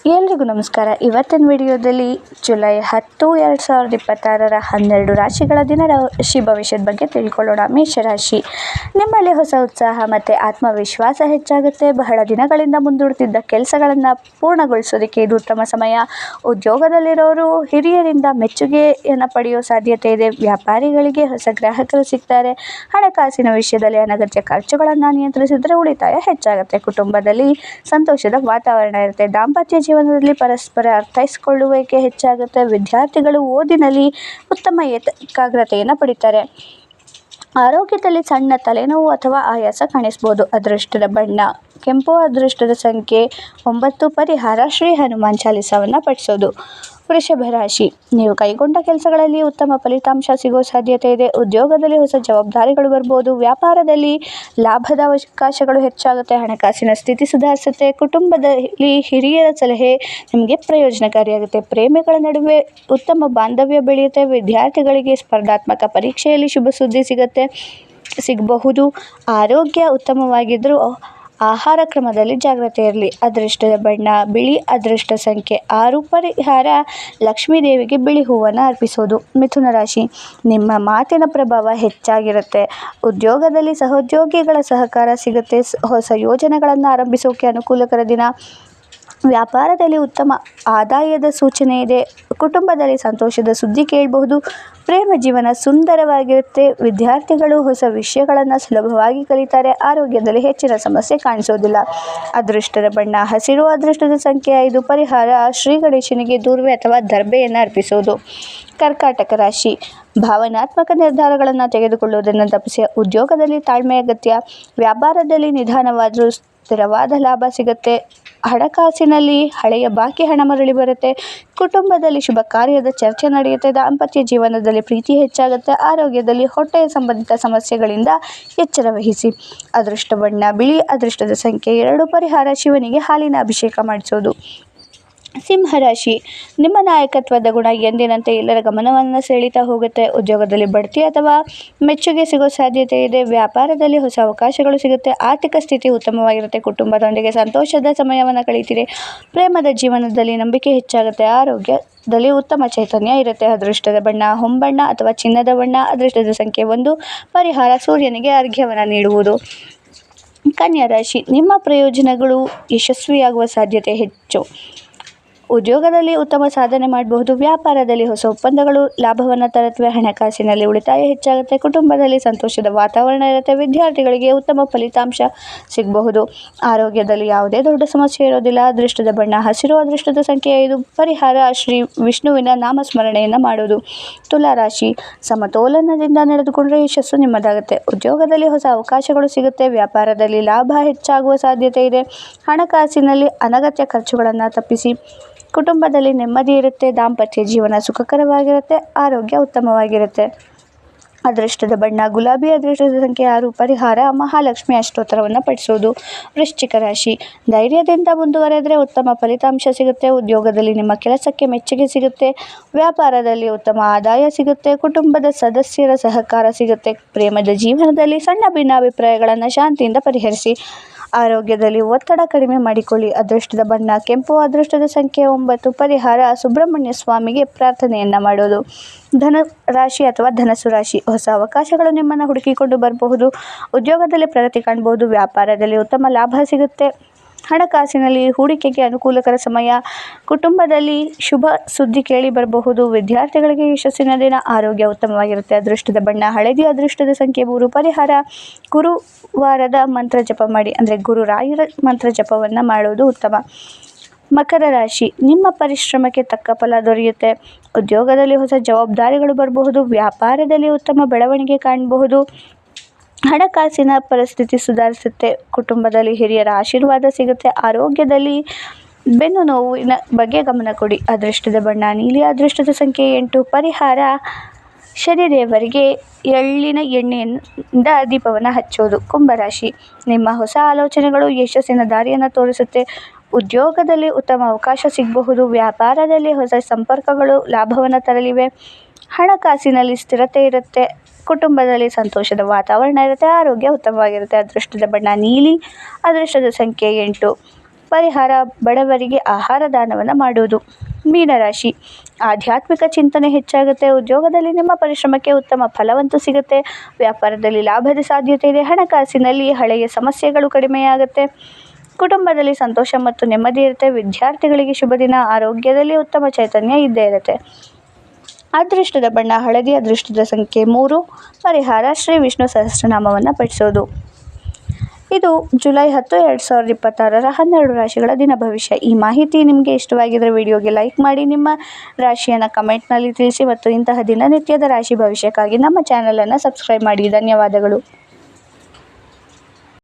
ಎಲ್ರಿಗೂ ನಮಸ್ಕಾರ. ಇವತ್ತಿನ ವಿಡಿಯೋದಲ್ಲಿ ಜುಲೈ 10, 2026 12 ರಾಶಿಗಳ ದಿನ ರಾಶಿ ಭವಿಷ್ಯದ ಬಗ್ಗೆ ತಿಳ್ಕೊಳ್ಳೋಣ. ಮೇಷರಾಶಿ, ನಿಮ್ಮಲ್ಲಿ ಹೊಸ ಉತ್ಸಾಹ ಮತ್ತು ಆತ್ಮವಿಶ್ವಾಸ ಹೆಚ್ಚಾಗುತ್ತೆ. ಬಹಳ ದಿನಗಳಿಂದ ಮುಂದೂಡುತ್ತಿದ್ದ ಕೆಲಸಗಳನ್ನು ಪೂರ್ಣಗೊಳಿಸೋದಕ್ಕೆ ಇದು ಉತ್ತಮ ಸಮಯ. ಉದ್ಯೋಗದಲ್ಲಿರೋರು ಹಿರಿಯರಿಂದ ಮೆಚ್ಚುಗೆಯನ್ನು ಪಡೆಯೋ ಸಾಧ್ಯತೆ ಇದೆ. ವ್ಯಾಪಾರಿಗಳಿಗೆ ಹೊಸ ಗ್ರಾಹಕರು ಸಿಗ್ತಾರೆ. ಹಣಕಾಸಿನ ವಿಷಯದಲ್ಲಿ ಅನಗತ್ಯ ಖರ್ಚುಗಳನ್ನು ನಿಯಂತ್ರಿಸಿದ್ರೆ ಉಳಿತಾಯ ಹೆಚ್ಚಾಗುತ್ತೆ. ಕುಟುಂಬದಲ್ಲಿ ಸಂತೋಷದ ವಾತಾವರಣ ಇರುತ್ತೆ. ದಾಂಪತ್ಯ ಜೀವನದಲ್ಲಿ ಪರಸ್ಪರ ಅರ್ಥೈಸಿಕೊಳ್ಳುವಿಕೆ ಹೆಚ್ಚಾಗುತ್ತೆ. ವಿದ್ಯಾರ್ಥಿಗಳು ಓದಿನಲ್ಲಿ ಉತ್ತಮ ಏಕಾಗ್ರತೆಯನ್ನು ಪಡಿತಾರೆ. ಆರೋಗ್ಯದಲ್ಲಿ ಸಣ್ಣ ತಲೆನೋವು ಅಥವಾ ಆಯಾಸ ಕಾಣಿಸಬಹುದು. ಅದೃಷ್ಟದ ಬಣ್ಣ ಕೆಂಪು, ಅದೃಷ್ಟದ ಸಂಖ್ಯೆ 9, ಪರಿಹಾರ ಶ್ರೀ ಹನುಮಾನ್ ಚಾಲಿಸವನ್ನು ಪಠಿಸೋದು. ವೃಷಭ ರಾಶಿ, ನೀವು ಕೈಗೊಂಡ ಕೆಲಸಗಳಲ್ಲಿ ಉತ್ತಮ ಫಲಿತಾಂಶ ಸಿಗೋ ಸಾಧ್ಯತೆ ಇದೆ. ಉದ್ಯೋಗದಲ್ಲಿ ಹೊಸ ಜವಾಬ್ದಾರಿಗಳು ಬರ್ಬೋದು. ವ್ಯಾಪಾರದಲ್ಲಿ ಲಾಭದ ಅವಕಾಶಗಳು ಹೆಚ್ಚಾಗುತ್ತೆ. ಹಣಕಾಸಿನ ಸ್ಥಿತಿ ಸುಧಾರಿಸುತ್ತೆ. ಕುಟುಂಬದಲ್ಲಿ ಹಿರಿಯರ ಸಲಹೆ ನಿಮಗೆ ಪ್ರಯೋಜನಕಾರಿಯಾಗುತ್ತೆ. ಪ್ರೇಮಿಗಳ ನಡುವೆ ಉತ್ತಮ ಬಾಂಧವ್ಯ ಬೆಳೆಯುತ್ತೆ. ವಿದ್ಯಾರ್ಥಿಗಳಿಗೆ ಸ್ಪರ್ಧಾತ್ಮಕ ಪರೀಕ್ಷೆಯಲ್ಲಿ ಶುಭ ಸುದ್ದಿ ಸಿಗಬಹುದು. ಆರೋಗ್ಯ ಉತ್ತಮವಾಗಿದ್ದರೂ ಆಹಾರ ಕ್ರಮದಲ್ಲಿ ಜಾಗ್ರತೆ ಇರಲಿ. ಅದೃಷ್ಟದ ಬಣ್ಣ ಬಿಳಿ, ಅದೃಷ್ಟ ಸಂಖ್ಯೆ 6, ಪರಿಹಾರ ಲಕ್ಷ್ಮೀ ದೇವಿಗೆ ಬಿಳಿ ಹೂವನ್ನು ಅರ್ಪಿಸೋದು. ಮಿಥುನ ರಾಶಿ, ನಿಮ್ಮ ಮಾತಿನ ಪ್ರಭಾವ ಹೆಚ್ಚಾಗಿರುತ್ತೆ. ಉದ್ಯೋಗದಲ್ಲಿ ಸಹೋದ್ಯೋಗಿಗಳ ಸಹಕಾರ ಸಿಗುತ್ತೆ. ಹೊಸ ಯೋಜನೆಗಳನ್ನು ಆರಂಭಿಸೋಕೆ ಅನುಕೂಲಕರ ದಿನ. ವ್ಯಾಪಾರದಲ್ಲಿ ಉತ್ತಮ ಆದಾಯದ ಸೂಚನೆ ಇದೆ. ಕುಟುಂಬದಲ್ಲಿ ಸಂತೋಷದ ಸುದ್ದಿ ಕೇಳಬಹುದು. ಪ್ರೇಮ ಜೀವನ ಸುಂದರವಾಗಿರುತ್ತೆ. ವಿದ್ಯಾರ್ಥಿಗಳು ಹೊಸ ವಿಷಯಗಳನ್ನು ಸುಲಭವಾಗಿ ಕಲಿತಾರೆ. ಆರೋಗ್ಯದಲ್ಲಿ ಹೆಚ್ಚಿನ ಸಮಸ್ಯೆ ಕಾಣಿಸೋದಿಲ್ಲ. ಅದೃಷ್ಟದ ಬಣ್ಣ ಹಸಿರು, ಅದೃಷ್ಟದ ಸಂಖ್ಯೆ 5, ಪರಿಹಾರ ಶ್ರೀ ಗಣೇಶನಿಗೆ ದೂರ್ವೆ ಅಥವಾ ದರ್ಬೆಯನ್ನು ಅರ್ಪಿಸೋದು. ಕರ್ಕಾಟಕ ರಾಶಿ, ಭಾವನಾತ್ಮಕ ನಿರ್ಧಾರಗಳನ್ನು ತೆಗೆದುಕೊಳ್ಳುವುದನ್ನು ತಪ್ಪಿಸಿ. ಉದ್ಯೋಗದಲ್ಲಿ ತಾಳ್ಮೆ ಅಗತ್ಯ. ವ್ಯಾಪಾರದಲ್ಲಿ ನಿಧಾನವಾದರೂ ಸ್ಥಿರವಾದ ಲಾಭ ಸಿಗುತ್ತೆ. ಹಣಕಾಸಿನಲ್ಲಿ ಹಳೆಯ ಬಾಕಿ ಹಣ ಮರಳಿ ಬರುತ್ತೆ. ಕುಟುಂಬದಲ್ಲಿ ಶುಭ ಕಾರ್ಯದ ಚರ್ಚೆ ನಡೆಯುತ್ತೆ. ದಾಂಪತ್ಯ ಜೀವನದಲ್ಲಿ ಪ್ರೀತಿ ಹೆಚ್ಚಾಗುತ್ತೆ. ಆರೋಗ್ಯದಲ್ಲಿ ಹೊಟ್ಟೆಯ ಸಂಬಂಧಿತ ಸಮಸ್ಯೆಗಳಿಂದ ಎಚ್ಚರ ವಹಿಸಿ. ಅದೃಷ್ಟ ಬಣ್ಣ ಬಿಳಿ, ಅದೃಷ್ಟದ ಸಂಖ್ಯೆ 2, ಪರಿಹಾರ ಶಿವನಿಗೆ ಹಾಲಿನ ಅಭಿಷೇಕ ಮಾಡಿಸೋದು. ಸಿಂಹರಾಶಿ, ನಿಮ್ಮ ನಾಯಕತ್ವದ ಗುಣ ಎಂದಿನಂತೆ ಎಲ್ಲರ ಗಮನವನ್ನು ಸೆಳೀತಾ ಹೋಗುತ್ತೆ. ಉದ್ಯೋಗದಲ್ಲಿ ಬಡ್ತಿ ಅಥವಾ ಮೆಚ್ಚುಗೆ ಸಿಗೋ ಸಾಧ್ಯತೆ ಇದೆ. ವ್ಯಾಪಾರದಲ್ಲಿ ಹೊಸ ಅವಕಾಶಗಳು ಸಿಗುತ್ತೆ. ಆರ್ಥಿಕ ಸ್ಥಿತಿ ಉತ್ತಮವಾಗಿರುತ್ತೆ. ಕುಟುಂಬದೊಂದಿಗೆ ಸಂತೋಷದ ಸಮಯವನ್ನು ಕಳೀತೀರಿ. ಪ್ರೇಮದ ಜೀವನದಲ್ಲಿ ನಂಬಿಕೆ ಹೆಚ್ಚಾಗುತ್ತೆ. ಆರೋಗ್ಯದಲ್ಲಿ ಉತ್ತಮ ಚೈತನ್ಯ ಇರುತ್ತೆ. ಅದೃಷ್ಟದ ಬಣ್ಣ ಹೊಂಬಣ್ಣ ಅಥವಾ ಚಿನ್ನದ ಬಣ್ಣ, ಅದೃಷ್ಟದ ಸಂಖ್ಯೆ 1, ಪರಿಹಾರ ಸೂರ್ಯನಿಗೆ ಅರ್ಘ್ಯವನ್ನು ನೀಡುವುದು. ಕನ್ಯಾ ರಾಶಿ, ನಿಮ್ಮ ಪ್ರಯೋಜನಗಳು ಯಶಸ್ವಿಯಾಗುವ ಸಾಧ್ಯತೆ ಹೆಚ್ಚು. ಉದ್ಯೋಗದಲ್ಲಿ ಉತ್ತಮ ಸಾಧನೆ ಮಾಡಬಹುದು. ವ್ಯಾಪಾರದಲ್ಲಿ ಹೊಸ ಒಪ್ಪಂದಗಳು ಲಾಭವನ್ನು ತರುತ್ತವೆ. ಹಣಕಾಸಿನಲ್ಲಿ ಉಳಿತಾಯ ಹೆಚ್ಚಾಗುತ್ತೆ. ಕುಟುಂಬದಲ್ಲಿ ಸಂತೋಷದ ವಾತಾವರಣ ಇರುತ್ತೆ. ವಿದ್ಯಾರ್ಥಿಗಳಿಗೆ ಉತ್ತಮ ಫಲಿತಾಂಶ ಸಿಗಬಹುದು. ಆರೋಗ್ಯದಲ್ಲಿ ಯಾವುದೇ ದೊಡ್ಡ ಸಮಸ್ಯೆ ಇರೋದಿಲ್ಲ. ಅದೃಷ್ಟದ ಬಣ್ಣ ಹಸಿರು, ಅದೃಷ್ಟದ ಸಂಖ್ಯೆ 5, ಪರಿಹಾರ ಶ್ರೀ ವಿಷ್ಣುವಿನ ನಾಮಸ್ಮರಣೆಯನ್ನು ಮಾಡೋದು. ತುಲಾ ರಾಶಿ, ಸಮತೋಲನದಿಂದ ನಡೆದುಕೊಂಡ್ರೆ ಯಶಸ್ಸು ನಿಮ್ಮದಾಗುತ್ತೆ. ಉದ್ಯೋಗದಲ್ಲಿ ಹೊಸ ಅವಕಾಶಗಳು ಸಿಗುತ್ತೆ. ವ್ಯಾಪಾರದಲ್ಲಿ ಲಾಭ ಹೆಚ್ಚಾಗುವ ಸಾಧ್ಯತೆ ಇದೆ. ಹಣಕಾಸಿನಲ್ಲಿ ಅನಗತ್ಯ ಖರ್ಚುಗಳನ್ನು ತಪ್ಪಿಸಿ. ಕುಟುಂಬದಲ್ಲಿ ನೆಮ್ಮದಿ ಇರುತ್ತೆ. ದಾಂಪತ್ಯ ಜೀವನ ಸುಖಕರವಾಗಿರುತ್ತೆ. ಆರೋಗ್ಯ ಉತ್ತಮವಾಗಿರುತ್ತೆ. ಅದೃಷ್ಟದ ಬಣ್ಣ ಗುಲಾಬಿ, ಅದೃಷ್ಟದ ಸಂಖ್ಯೆ 6, ಪರಿಹಾರ ಮಹಾಲಕ್ಷ್ಮಿ ಅಷ್ಟೋತ್ತರವನ್ನು ಪಠಿಸೋದು. ವೃಶ್ಚಿಕ ರಾಶಿ, ಧೈರ್ಯದಿಂದ ಮುಂದುವರೆದರೆ ಉತ್ತಮ ಫಲಿತಾಂಶ ಸಿಗುತ್ತೆ. ಉದ್ಯೋಗದಲ್ಲಿ ನಿಮ್ಮ ಕೆಲಸಕ್ಕೆ ಮೆಚ್ಚುಗೆ ಸಿಗುತ್ತೆ. ವ್ಯಾಪಾರದಲ್ಲಿ ಉತ್ತಮ ಆದಾಯ ಸಿಗುತ್ತೆ. ಕುಟುಂಬದ ಸದಸ್ಯರ ಸಹಕಾರ ಸಿಗುತ್ತೆ. ಪ್ರೇಮದ ಜೀವನದಲ್ಲಿ ಸಣ್ಣ ಭಿನ್ನಾಭಿಪ್ರಾಯಗಳನ್ನು ಶಾಂತಿಯಿಂದ ಪರಿಹರಿಸಿ. ಆರೋಗ್ಯದಲ್ಲಿ ಒತ್ತಡ ಕಡಿಮೆ ಮಾಡಿಕೊಳ್ಳಿ. ಅದೃಷ್ಟದ ಬಣ್ಣ ಕೆಂಪು, ಅದೃಷ್ಟದ ಸಂಖ್ಯೆ 9, ಪರಿಹಾರ ಸುಬ್ರಹ್ಮಣ್ಯ ಸ್ವಾಮಿಗೆ ಪ್ರಾರ್ಥನೆಯನ್ನು ಮಾಡೋದು. ರಾಶಿ ಅಥವಾ ಧನಸ್ಸು ರಾಶಿ, ಹೊಸ ಅವಕಾಶಗಳು ನಿಮ್ಮನ್ನು ಹುಡುಕಿಕೊಂಡು ಬರಬಹುದು. ಉದ್ಯೋಗದಲ್ಲಿ ಪ್ರಗತಿ ಕಾಣಬಹುದು. ವ್ಯಾಪಾರದಲ್ಲಿ ಉತ್ತಮ ಲಾಭ ಸಿಗುತ್ತೆ. ಹಣಕಾಸಿನಲ್ಲಿ ಹೂಡಿಕೆಗೆ ಅನುಕೂಲಕರ ಸಮಯ. ಕುಟುಂಬದಲ್ಲಿ ಶುಭ ಸುದ್ದಿ ಕೇಳಿ ಬರಬಹುದು. ವಿದ್ಯಾರ್ಥಿಗಳಿಗೆ ಯಶಸ್ಸಿನ ದಿನ. ಆರೋಗ್ಯ ಉತ್ತಮವಾಗಿರುತ್ತೆ. ಅದೃಷ್ಟದ ಬಣ್ಣ ಹಳದಿ, ಅದೃಷ್ಟದ ಸಂಖ್ಯೆ 3, ಪರಿಹಾರ ಗುರುವಾರದ ಮಂತ್ರ ಜಪ ಮಾಡಿ, ಅಂದರೆ ಗುರುರಾಯರ ಮಂತ್ರ ಜಪವನ್ನು ಮಾಡೋದು ಉತ್ತಮ. ಮಕರ ರಾಶಿ, ನಿಮ್ಮ ಪರಿಶ್ರಮಕ್ಕೆ ತಕ್ಕ ಫಲ ದೊರೆಯುತ್ತೆ. ಉದ್ಯೋಗದಲ್ಲಿ ಹೊಸ ಜವಾಬ್ದಾರಿಗಳು ಬರಬಹುದು. ವ್ಯಾಪಾರದಲ್ಲಿ ಉತ್ತಮ ಬೆಳವಣಿಗೆ ಕಾಣಬಹುದು. ಹಣಕಾಸಿನ ಪರಿಸ್ಥಿತಿ ಸುಧಾರಿಸುತ್ತೆ. ಕುಟುಂಬದಲ್ಲಿ ಹಿರಿಯರ ಆಶೀರ್ವಾದ ಸಿಗುತ್ತೆ. ಆರೋಗ್ಯದಲ್ಲಿ ಬೆನ್ನು ನೋವಿನ ಬಗ್ಗೆ ಗಮನ ಕೊಡಿ. ಅದೃಷ್ಟದ ಬಣ್ಣ ನೀಲಿ, ಅದೃಷ್ಟದ ಸಂಖ್ಯೆ 8, ಪರಿಹಾರ ಶನಿದೇವರಿಗೆ ಎಳ್ಳಿನ ಎಣ್ಣೆಯಿಂದ ದೀಪವನ್ನು ಹಚ್ಚೋದು. ಕುಂಭರಾಶಿ, ನಿಮ್ಮ ಹೊಸ ಆಲೋಚನೆಗಳು ಯಶಸ್ಸಿನ ದಾರಿಯನ್ನು ತೋರಿಸುತ್ತೆ. ಉದ್ಯೋಗದಲ್ಲಿ ಉತ್ತಮ ಅವಕಾಶ ಸಿಗಬಹುದು. ವ್ಯಾಪಾರದಲ್ಲಿ ಹೊಸ ಸಂಪರ್ಕಗಳು ಲಾಭವನ್ನು ತರಲಿವೆ. ಹಣಕಾಸಿನಲ್ಲಿ ಸ್ಥಿರತೆ ಇರುತ್ತೆ. ಕುಟುಂಬದಲ್ಲಿ ಸಂತೋಷದ ವಾತಾವರಣ ಇರುತ್ತೆ. ಆರೋಗ್ಯ ಉತ್ತಮವಾಗಿರುತ್ತೆ. ಅದೃಷ್ಟದ ಬಣ್ಣ ನೀಲಿ, ಅದೃಷ್ಟದ ಸಂಖ್ಯೆ 8, ಪರಿಹಾರ ಬಡವರಿಗೆ ಆಹಾರ ದಾನವನ್ನು ಮಾಡುವುದು. ಮೀನರಾಶಿ, ಆಧ್ಯಾತ್ಮಿಕ ಚಿಂತನೆ ಹೆಚ್ಚಾಗುತ್ತೆ. ಉದ್ಯೋಗದಲ್ಲಿ ನಿಮ್ಮ ಪರಿಶ್ರಮಕ್ಕೆ ಉತ್ತಮ ಫಲವಂತೂ ಸಿಗುತ್ತೆ. ವ್ಯಾಪಾರದಲ್ಲಿ ಲಾಭದ ಸಾಧ್ಯತೆ ಇದೆ. ಹಣಕಾಸಿನಲ್ಲಿ ಹಳೆಯ ಸಮಸ್ಯೆಗಳು ಕಡಿಮೆಯಾಗುತ್ತೆ. ಕುಟುಂಬದಲ್ಲಿ ಸಂತೋಷ ಮತ್ತು ನೆಮ್ಮದಿ ಇರುತ್ತೆ. ವಿದ್ಯಾರ್ಥಿಗಳಿಗೆ ಶುಭ ದಿನ. ಆರೋಗ್ಯದಲ್ಲಿ ಉತ್ತಮ ಚೈತನ್ಯ ಇದ್ದೇ ಇರುತ್ತೆ. ಅದೃಷ್ಟದ ಬಣ್ಣ ಹಳದಿ. ಅದೃಷ್ಟದ ಸಂಖ್ಯೆ 3. ಪರಿಹಾರ ಶ್ರೀ ವಿಷ್ಣು ಸಹಸ್ರನಾಮವನ್ನು ಪಠಿಸೋದು. ಇದು ಜುಲೈ 10, 2026 12 ರಾಶಿಗಳ ದಿನ ಭವಿಷ್ಯ. ಈ ಮಾಹಿತಿ ನಿಮಗೆ ಇಷ್ಟವಾಗಿದ್ದರೆ ವಿಡಿಯೋಗೆ ಲೈಕ್ ಮಾಡಿ, ನಿಮ್ಮ ರಾಶಿಯನ್ನು ಕಮೆಂಟ್ನಲ್ಲಿ ತಿಳಿಸಿ ಮತ್ತು ಇಂತಹ ದಿನನಿತ್ಯದ ರಾಶಿ ಭವಿಷ್ಯಕ್ಕಾಗಿ ನಮ್ಮ ಚಾನಲನ್ನು ಸಬ್ಸ್ಕ್ರೈಬ್ ಮಾಡಿ. ಧನ್ಯವಾದಗಳು.